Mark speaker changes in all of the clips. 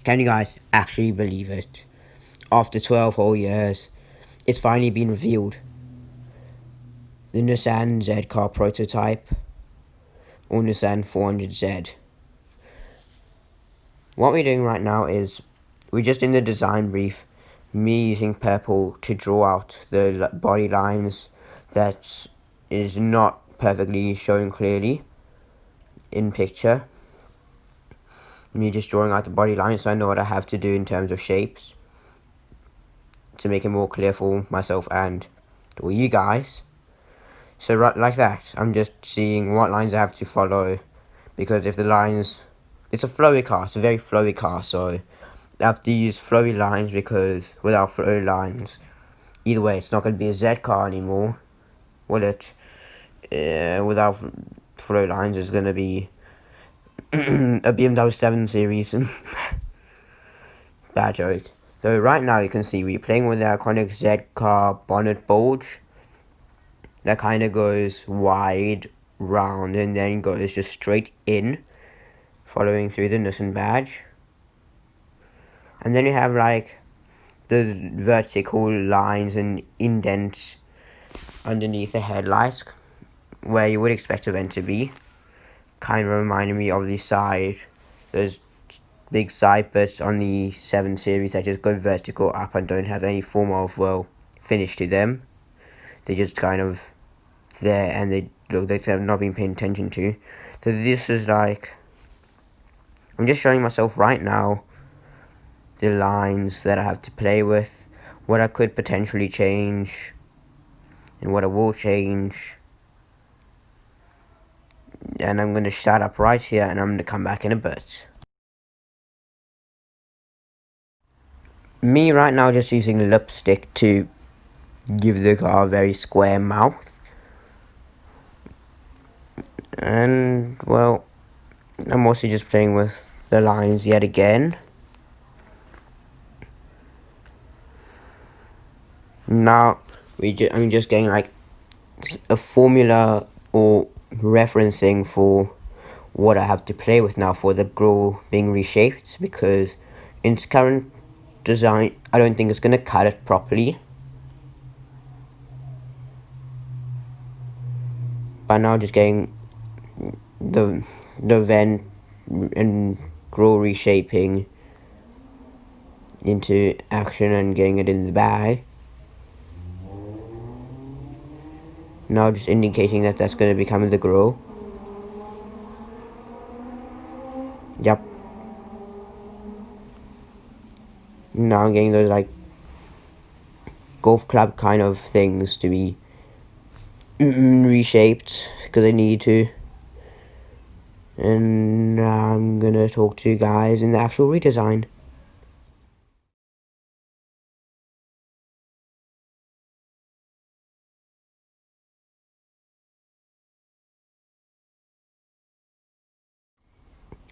Speaker 1: Can you guys actually believe it? After 12 whole years, it's finally been revealed. The Nissan Z car prototype, or Nissan 400Z. What we're doing right now is, we're just in the design brief, me using purple to draw out the body lines that is not perfectly shown clearly in picture. Me just drawing out the body lines so I know what I have to do in terms of shapes to make it more clear for myself and for you guys. So right like that, I'm just seeing what lines I have to follow, because if the lines, it's a flowy car, it's a very flowy car, so I have to use flowy lines, because without flowy lines, either way, it's not going to be a Z car anymore, will it? Without flowy lines, it's going to be a BMW 7 Series. Bad joke. So right now you can see we're playing with the iconic Z car bonnet bulge. That kind of goes wide, round, and then goes just straight in, following through the Nissan badge. And then you have like the vertical lines and indents underneath the headlights, where you would expect a vent to be. Kind of reminded me of the side. There's big side bits on the 7 Series that just go vertical up and don't have any form of, well, finish to them. They just kind of there, and they look like they've not been paying attention to. So this is like, I'm just showing myself right now the lines that I have to play with, what I could potentially change, and what I will change. And I'm going to shut up right here, and I'm going to come back in a bit. Me right now just using lipstick to give the car a very square mouth. And, well, I'm also just playing with the lines yet again. Now, I'm just getting like a formula or referencing for what I have to play with now for the grille being reshaped, because in its current design, I don't think it's going to cut it properly. But now just getting the vent and grille reshaping into action and getting it in the bag. Now just indicating that that's going to become the grille. Yep. Now I'm getting those like golf club kind of things to be reshaped, because I need to. And I'm gonna talk to you guys in the actual redesign.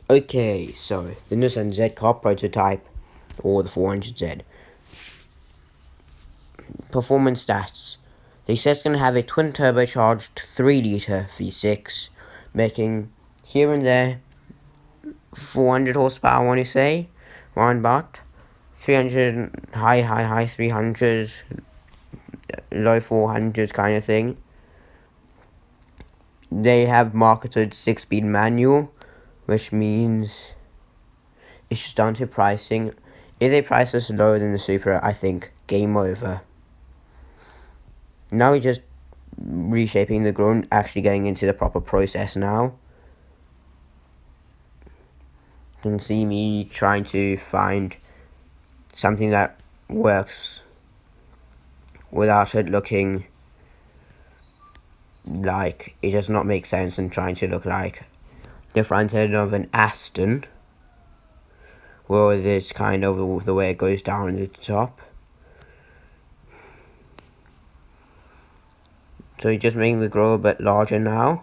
Speaker 1: Okay, so the Nissan Z car prototype, or the 400Z. Performance stats. They say it's going to have a twin turbocharged 3-litre V6, making here and there 400 horsepower, I want to say, round about 300, high 300s, low 400s kind of thing. They have marketed 6-speed manual, which means it's just down to pricing. If they price this lower than the Supra, I think game over. Now we're just reshaping the grille, actually getting into the proper process now. You can see me trying to find something that works without it looking like it does not make sense, and trying to look like the front end of an Aston, well, it's kind of the way it goes down at the top. So you're just making the grille a bit larger now.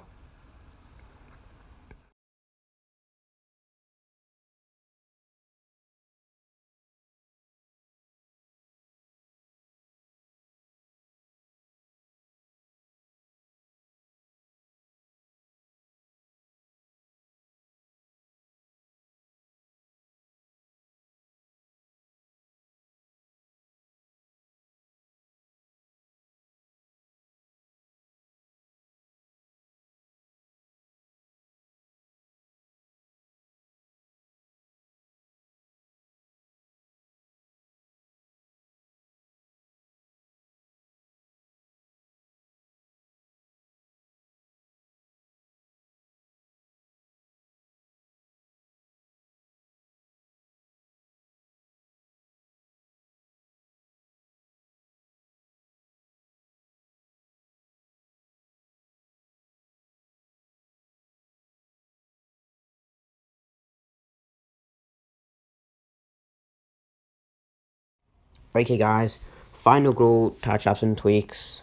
Speaker 1: Okay guys, final grill touch-ups and tweaks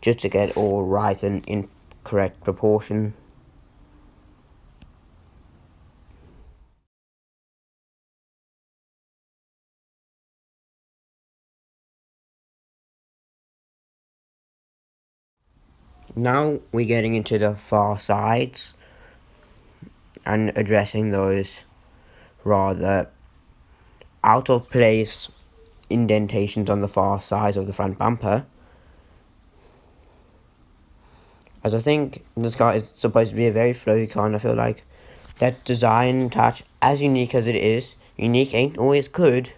Speaker 1: just to get all right and in correct proportion. Now we're getting into the far sides and addressing those rather out of place indentations on the far sides of the front bumper. As I think this car is supposed to be a very flowy car, and I feel like that design touch, as unique as it is, unique ain't always good.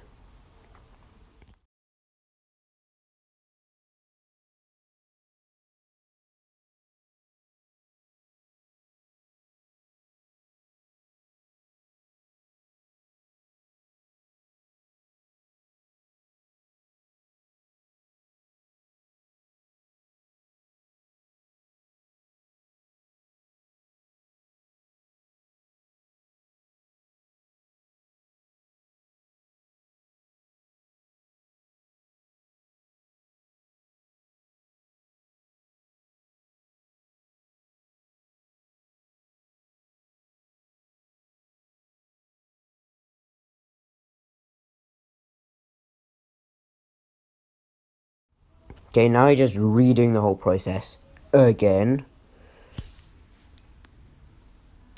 Speaker 1: Okay, now you're just redoing the whole process again.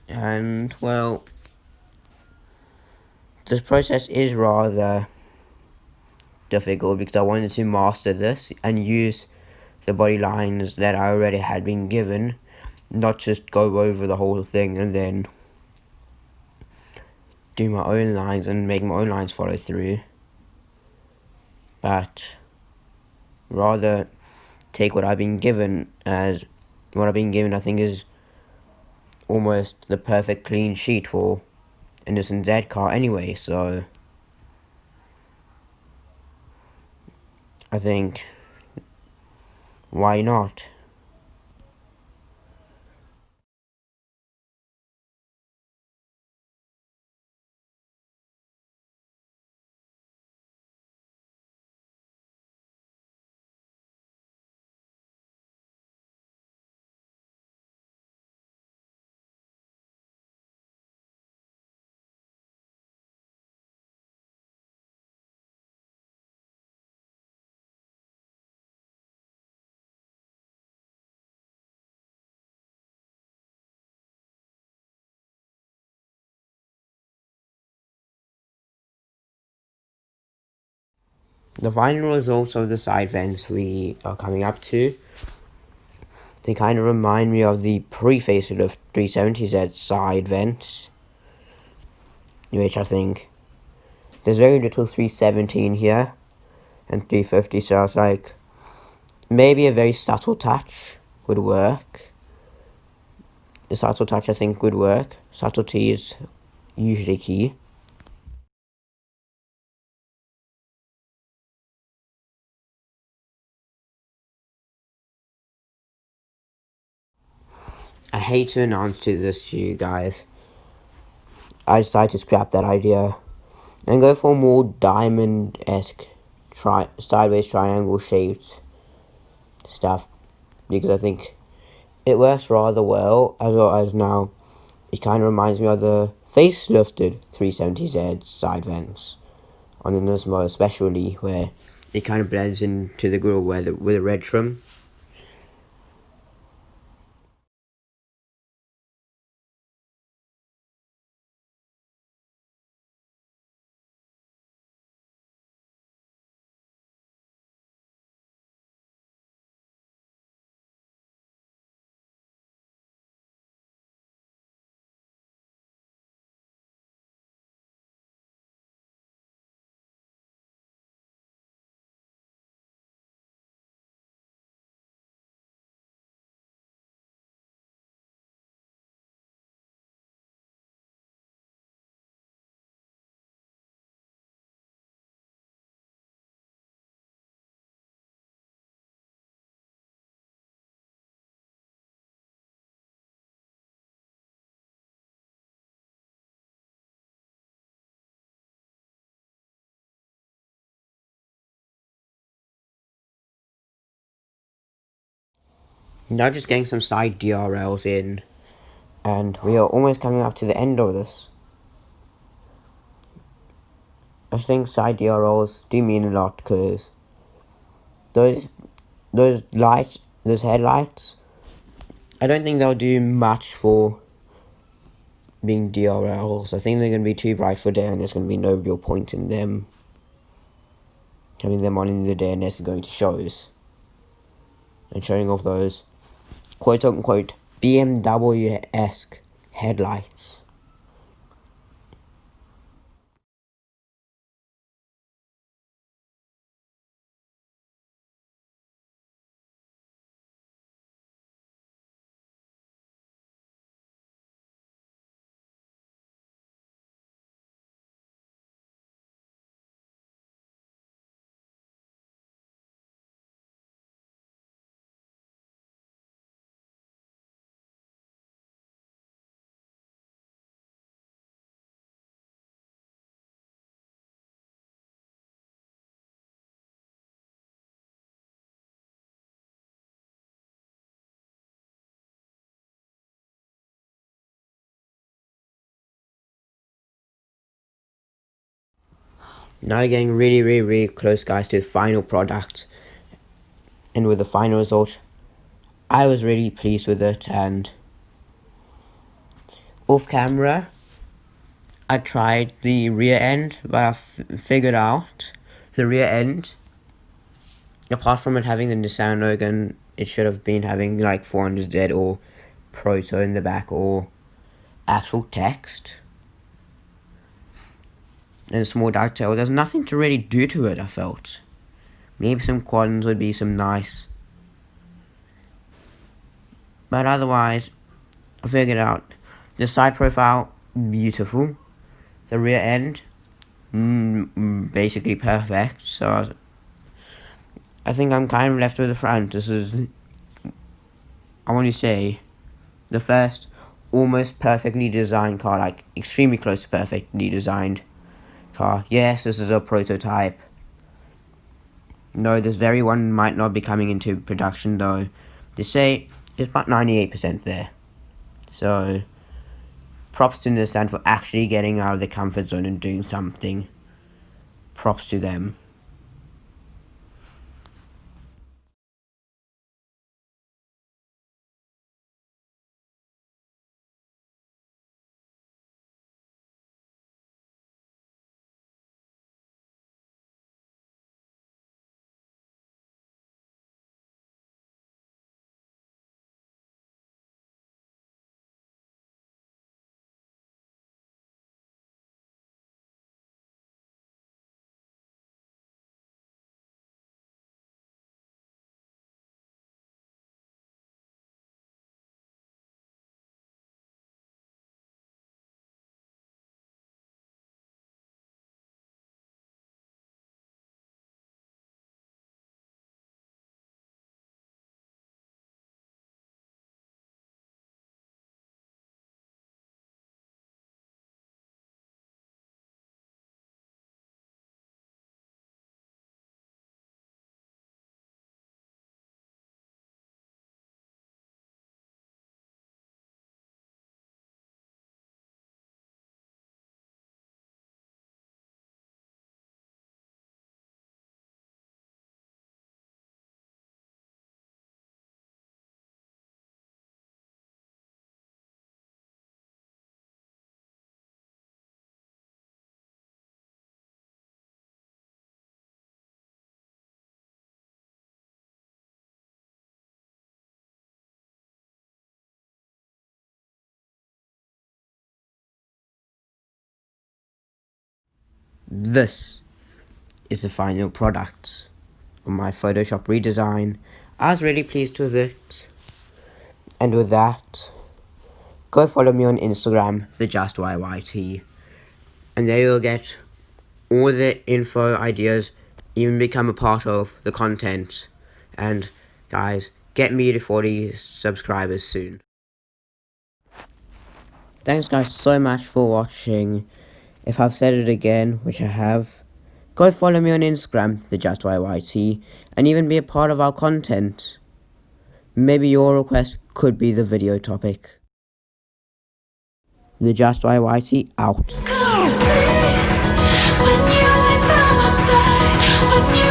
Speaker 1: And, well, this process is rather difficult because I wanted to master this and use the body lines that I already had been given, not just go over the whole thing and then do my own lines and make my own lines follow through, but rather take what I've been given, as what I've been given I think is almost the perfect clean sheet for a Nissan Z car anyway, so I think why not? The final results of the side vents we are coming up to, they kind of remind me of the pre-facelift 370Z side vents, which I think there's very little 317 here and 350, so I was like, maybe a very subtle touch would work. A subtle touch I think would work. Subtlety is usually key. I hate to announce this to you guys, I decided to scrap that idea and go for more diamond-esque sideways triangle shaped stuff, because I think it works rather well as now it kind of reminds me of the facelifted 370Z side vents on the Nismo, especially where it kind of blends into the grill with a red trim. Now just getting some side DRLs in, and we are almost coming up to the end of this. I think side DRLs do mean a lot, because those lights, those headlights, I don't think they'll do much for being DRLs. I think they're going to be too bright for day, and there's going to be no real point in them having them on in the day unless they're going to shows and showing off those quote unquote BMW-esque headlights. Now we're getting really close, guys, to the final product, and with the final result, I was really pleased with it. And off camera, I tried the rear end, but I figured out the rear end, apart from it having the Nissan logo, it should have been having like 400Z or Proto in the back, or actual text and a small detail. There's nothing to really do to it, I felt. Maybe some quads would be some nice, but otherwise, I figured out the side profile, beautiful. The rear end, basically perfect. So I think I'm kind of left with the front. This is, I want to say, the first almost perfectly designed car, like extremely close to perfectly designed car. Yes, this is a prototype. No, this very one might not be coming into production, though. They say it's about 98% there. So props to Nissan for actually getting out of the comfort zone and doing something. Props to them. This is the final product of my Photoshop redesign. I was really pleased with it. And with that, go follow me on Instagram, TheJustYYT, and there you'll get all the info, ideas, even become a part of the content. And guys, get me to 40 subscribers soon. Thanks guys so much for watching. If I've said it again, which I have, go follow me on Instagram, TheJustYYT, and even be a part of our content. Maybe your request could be the video topic. The Just Why Whitey out.
Speaker 2: When you ain't by my side, when you